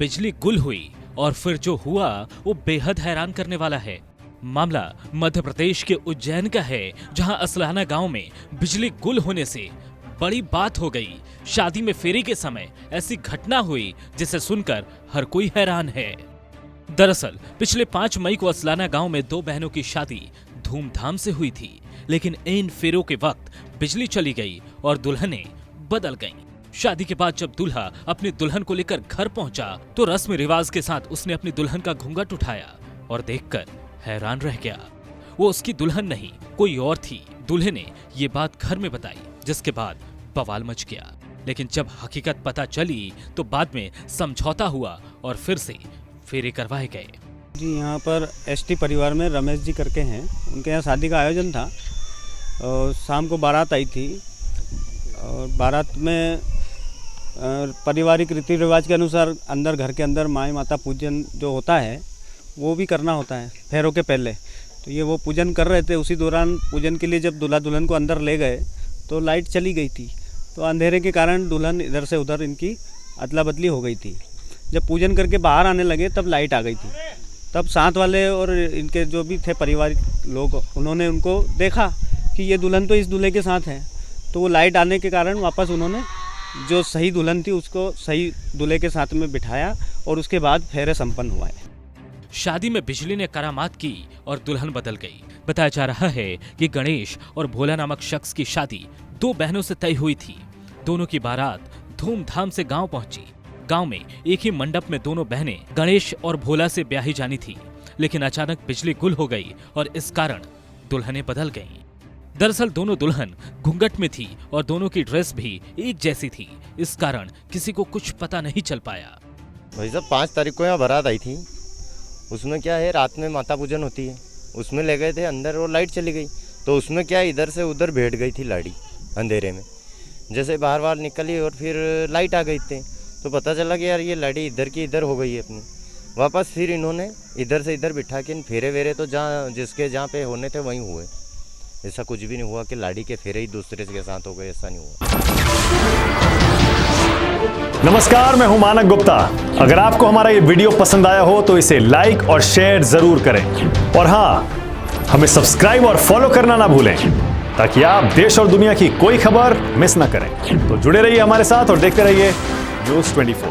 बिजली गुल हुई और फिर जो हुआ वो बेहद हैरान करने वाला है। मामला मध्य प्रदेश के उज्जैन का है, जहां असलाना गांव में बिजली गुल होने से बड़ी बात हो गई। शादी में फेरी के समय ऐसी घटना हुई जिसे सुनकर हर कोई हैरान है। दरअसल पिछले 5 मई को असलाना गांव में 2 बहनों की शादी धूमधाम से हुई थी, लेकिन इन फेरों के वक्त बिजली चली गई और दुल्हनें बदल गईं। शादी के बाद जब दूल्हा अपनी दुल्हन को लेकर घर पहुंचा तो रस्म रिवाज के साथ उसने अपनी दुल्हन का घूंघट उठाया और देखकर हैरान रह गया। वो उसकी दुल्हन नहीं कोई और थी। दूल्हे ने ये बात घर में बताई, जिसके बाद बवाल मच गया। लेकिन जब हकीकत पता चली तो बाद में समझौता हुआ और फिर से फेरे करवाए गए। जी, यहाँ पर एसटी परिवार में रमेश जी करके हैं, उनके यहाँ शादी का आयोजन था और शाम को बारात आई थी और बारात में पारिवारिक रीति रिवाज के अनुसार अंदर घर के अंदर माई माता पूजन जो होता है वो भी करना होता है फेरों के पहले। तो ये वो पूजन कर रहे थे, उसी दौरान पूजन के लिए जब दूल्हा दुल्हन को अंदर ले गए तो लाइट चली गई थी। तो अंधेरे के कारण दुल्हन इधर से उधर इनकी अदला बदली हो गई थी। जब पूजन करके बाहर आने लगे तब लाइट आ गई थी। तब साथ वाले और इनके जो भी थे पारिवारिक लोग, उन्होंने उनको देखा कि ये दुल्हन तो इस दूल्हे के साथ है। तो वो लाइट आने के कारण वापस उन्होंने जो सही दुल्हन थी उसको सही दूल्हे के साथ में बिठाया और उसके बाद फेरे संपन्न हुआ है। शादी में बिजली ने करामात की और दुल्हन बदल गई। बताया जा रहा है कि गणेश और भोला नामक शख्स की शादी 2 बहनों से तय हुई थी। दोनों की बारात धूमधाम से गांव पहुंची। गांव में एक ही मंडप में दोनों बहनें गणेश और भोला से ब्याही जानी थी, लेकिन अचानक बिजली गुल हो गई और इस कारण दुल्हनें बदल गईं। दरअसल दोनों दुल्हन घूंघट में थी और दोनों की ड्रेस भी एक जैसी थी। इस कारण किसी को कुछ पता नहीं चल पाया। भाई साहब 5 तारीख को यहाँ बारात आई थी। उसमें क्या है, रात में माता पूजन होती है, उसमें ले गए थे अंदर और लाइट चली गई। तो उसमें क्या इधर से उधर बैठ गई थी लाड़ी अंधेरे में। जैसे बाहर निकली और फिर लाइट आ गई थी तो पता चला कि यार ये लाड़ी इधर की इधर हो गई है अपनी। वापस फिर इन्होंने इधर से इधर बिठा के फेरे वेरे तो जहाँ पे होने थे वहीं हुए। ऐसा कुछ भी नहीं हुआ कि लाड़ी के फेरे ही दूसरे के साथ हो गए, ऐसा नहीं हुआ। नमस्कार, मैं हूं मानक गुप्ता। अगर आपको हमारा ये वीडियो पसंद आया हो तो इसे लाइक और शेयर जरूर करें और हाँ, हमें सब्सक्राइब और फॉलो करना ना भूलें ताकि आप देश और दुनिया की कोई खबर मिस ना करें। तो जुड़े रहिए हमारे साथ और देखते रहिए न्यूज़ 24।